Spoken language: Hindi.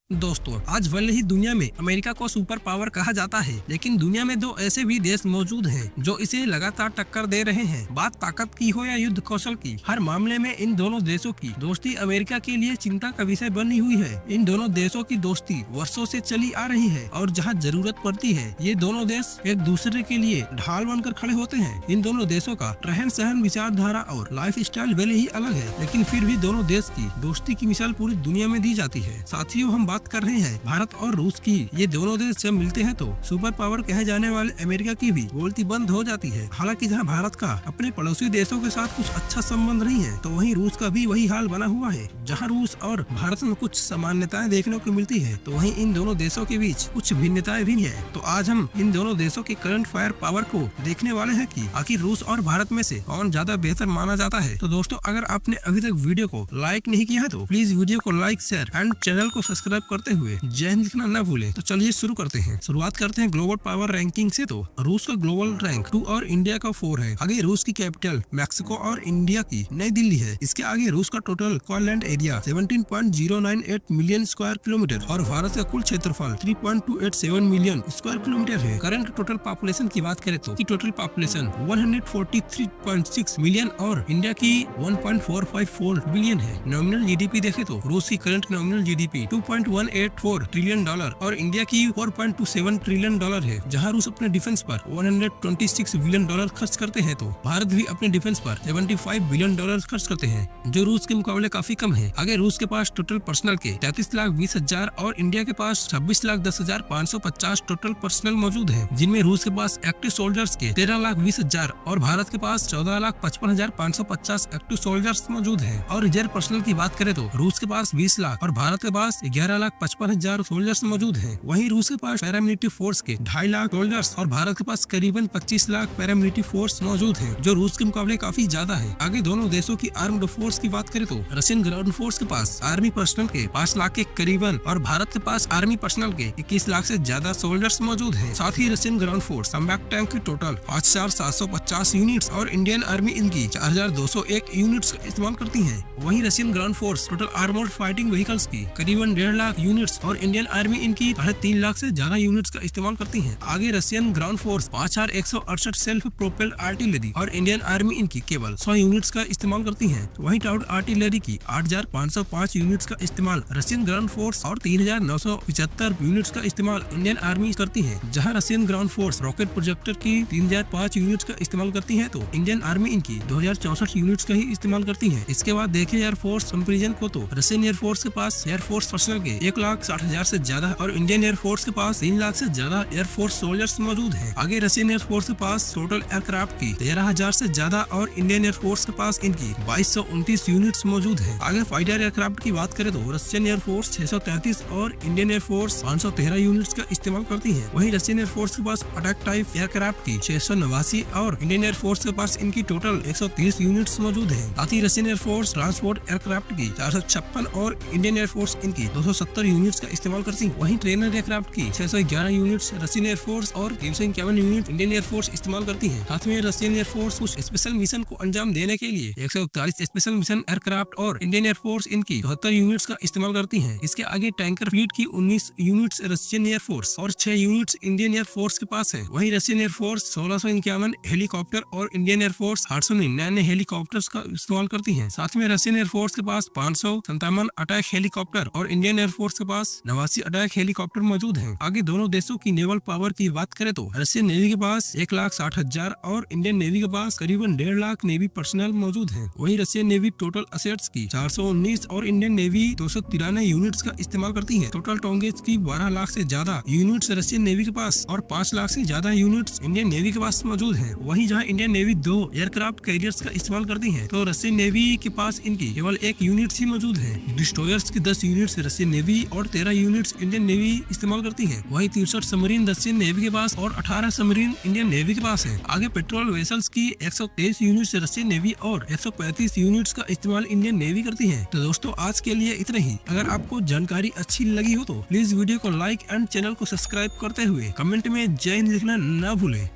दोस्तों, आज भले ही दुनिया में अमेरिका को सुपर पावर कहा जाता है, लेकिन दुनिया में दो ऐसे भी देश मौजूद हैं जो इसे लगातार टक्कर दे रहे हैं। बात ताकत की हो या युद्ध कौशल की, हर मामले में इन दोनों देशों की दोस्ती अमेरिका के लिए चिंता का विषय बनी हुई है। इन दोनों देशों की दोस्ती वर्षों से चली आ रही है और जहां जरूरत पड़ती है, ये दोनों देश एक दूसरे के लिए ढाल बनकर खड़े होते हैं। इन दोनों देशों का रहन सहन, विचारधारा और लाइफ स्टाइल भले ही अलग है, लेकिन फिर भी दोनों देश की दोस्ती की मिसाल पूरी दुनिया में दी जाती है। साथियों, हम बात कर रहे हैं भारत और रूस की। ये दोनों देश जब मिलते हैं तो सुपर पावर कहे जाने वाले अमेरिका की भी बोलती बंद हो जाती है। हालांकि जहां भारत का अपने पड़ोसी देशों के साथ कुछ अच्छा संबंध नहीं है, तो वहीं रूस का भी वही हाल बना हुआ है। जहां रूस और भारत में कुछ समानताएं देखने को मिलती है, तो वहीं इन दोनों देशों के बीच कुछ भिन्नताएं भी है। तो आज हम इन दोनों देशों की करंट फायर पावर को देखने वाले हैं कि आखिर रूस और भारत में से कौन ज्यादा बेहतर माना जाता है। तो दोस्तों, अगर आपने अभी तक वीडियो को लाइक नहीं किया है तो प्लीज वीडियो को लाइक, शेयर एंड चैनल को सब्सक्राइब करते हुए जय हिंद लिखना न भूलें। तो चलिए शुरू करते हैं। शुरुआत करते हैं ग्लोबल पावर रैंकिंग से। तो रूस का ग्लोबल रैंक 2 और इंडिया का 4 है। आगे रूस की कैपिटल मैक्सिको और इंडिया की नई दिल्ली है। इसके आगे रूस का total land area 17.098 million square kilometre और भारत का कुल क्षेत्रफल 3.287 मिलियन स्क्वायर किलोमीटर है। करंट टोटल पॉपुलेशन की बात करें तो टोटल पॉपुलेशन 143.6 मिलियन और इंडिया की 1.454 बिलियन है। नॉमिनल जीडीपी देखे तो रूस की current nominal GDP 2.184 trillion dollar और इंडिया की 4.27 ट्रिलियन डॉलर है। जहां रूस अपने डिफेंस पर 126 बिलियन डॉलर खर्च करते हैं, तो भारत भी अपने डिफेंस पर 75 बिलियन डॉलर खर्च करते हैं, जो रूस के मुकाबले काफी कम है। आगे रूस के पास टोटल पर्सनल के 33,20,000 और इंडिया के पास 26,10,550 टोटल पर्सनल मौजूद है, जिनमें रूस के पास एक्टिव सोल्जर्स के 13,20,000 और भारत के पास 14,55,550 एक्टिव सोल्जर्स मौजूद है। और रिजर्व पर्सनल की बात करें तो रूस के पास 20 लाख और भारत के पास 11,55,000 सोल्जर्स मौजूद हैं। वहीं रूस के पास पैरामिलिट्री फोर्स के 2.5 लाख सोल्जर्स और भारत के पास करीबन 25 लाख पैरामिलिट्री फोर्स मौजूद है, जो रूस के मुकाबले काफी ज्यादा है। आगे दोनों देशों की आर्म्ड फोर्स की बात करें तो रशियन ग्राउंड फोर्स के पास आर्मी पर्सनल के 5 लाख के करीबन और भारत के पास आर्मी पर्सनल के 21 लाख से ज्यादा सोल्जर्स मौजूद है। साथ ही Russian ground force combat tank की टोटल 5,750 यूनिट्स और इंडियन आर्मी इनकी 4,201 यूनिट्स का इस्तेमाल करती है। वहीं Russian ground force total armoured fighting vehicles की करीबन 1.5 लाख यूनिट्स और इंडियन आर्मी इनकी 3.5 लाख से ज्यादा यूनिट्स का इस्तेमाल करती है। आगे Russian ground force 5,168 self propelled artillery और इंडियन आर्मी इनकी केवल 100 यूनिट्स का इस्तेमाल करती है। वहीं टाउट आर्टिलरी की 8,505 यूनिट्स का इस्तेमाल रशियन ग्राउंड फोर्स और 3,975 यूनिट्स का इस्तेमाल इंडियन आर्मी करती है। जहां Russian ground force rocket projector की 3,005 यूनिट्स का इस्तेमाल करती है, तो इंडियन आर्मी इनकी 2,064 यूनिट्स का ही इस्तेमाल करती है। इसके बाद देखें एयरफोर्स कंपेरिजन को, तो रशियन एयरफोर्स के पास एयरफोर्स पर्सनल के 1,60,000 से ज्यादा और इंडियन एयरफोर्स के पास 3 लाख से ज्यादा एयरफोर्स सोल्जर्स मौजूद हैं। आगे रशियन एयरफोर्स के पास टोटल एयरक्राफ्ट की 13,000 से ज्यादा और इंडियन एयरफोर्स के पास इनकी 2,229 यूनिट्स मौजूद हैं। आगे फाइटर एयरक्राफ्ट की बात करें तो रशियन एयरफोर्स 633 और इंडियन एयरफोर्स 513 यूनिट्स का इस्तेमाल करती है। वहीं रशियन एयरफोर्स के पास अटैक टाइप एयरक्राफ्ट की 689 और इंडियन एयरफोर्स के पास इनकी टोटल 130 यूनिट्स मौजूद है। साथ ही रशियन एयरफोर्स ट्रांसपोर्ट एयरक्राफ्ट की 456 और इंडियन एयरफोर्स इनकी 270 यूनिट्स का इस्तेमाल करती है। वहीं ट्रेनर एयरक्राफ्ट की 611 यूनिट्स रशियन एयरफोर्स और 351 यूनिट इंडियन एयरफोर्स इस्तेमाल करती है। साथ में रशियन एयरफोर्स कुछ स्पेशल मिशन को अंजाम देने के लिए 141 स्पेशल मिशन एयरक्राफ्ट और इंडियन एयरफोर्स इनकी 74 यूनिट्स का इस्तेमाल करती है। इसके आगे टैंकर फ्लीट की 19 यूनिट्स रशियन एयरफोर्स और 6 यूनिट्स इंडियन एयरफोर्स के पास है। वहीं रशियन एयरफोर्स 1651 हेलीकॉप्टर और इंडियन एयरफोर्स 899 हेलीकॉप्टर्स का इस्तेमाल करती है। साथ में रशियन एयरफोर्स के पास 557 अटैक हेलीकॉप्टर और इंडियन एयरफोर्स के पास 89 अटैक हेलीकॉप्टर मौजूद हैं। आगे दोनों देशों की नेवल पावर की बात करें तो रशियन नेवी के पास 1,60,000 और इंडियन नेवी के पास करीबन 1.5 लाख नेवी पर्सनल मौजूद हैं। वहीं रशियन नेवी टोटल असेट्स की 419 और इंडियन नेवी 293 यूनिट्स का इस्तेमाल करती है। टोटल टोंगेज की 12 लाख से ज्यादा यूनिट्स रशियन नेवी के पास और 5 लाख से ज्यादा यूनिट्स इंडियन नेवी के पास मौजूद है। वहीं जहां इंडियन नेवी 2 एयरक्राफ्ट कैरियर्स का इस्तेमाल करती है, तो रशियन नेवी के पास इनकी केवल 1 यूनिट ही मौजूद है। डिस्ट्रॉयर्स की 10 यूनिट्स रशियन नेवी और 13 यूनिट्स इंडियन नेवी इस्तेमाल करती है। वहीं 63 सबमरीन रशियन नेवी के पास और 18 सबमरीन इंडियन नेवी के पास है। आगे पेट्रोल वेसल्स की 123 यूनिट्स रशियन नेवी और 135 यूनिट्स का इस्तेमाल इंडियन नेवी करती है। तो दोस्तों, आज के लिए इतना ही। अगर आपको जानकारी अच्छी लगी हो तो प्लीज वीडियो को लाइक एंड चैनल को सब्सक्राइब करते हुए कमेंट में जय हिंद लिखना न भूलें।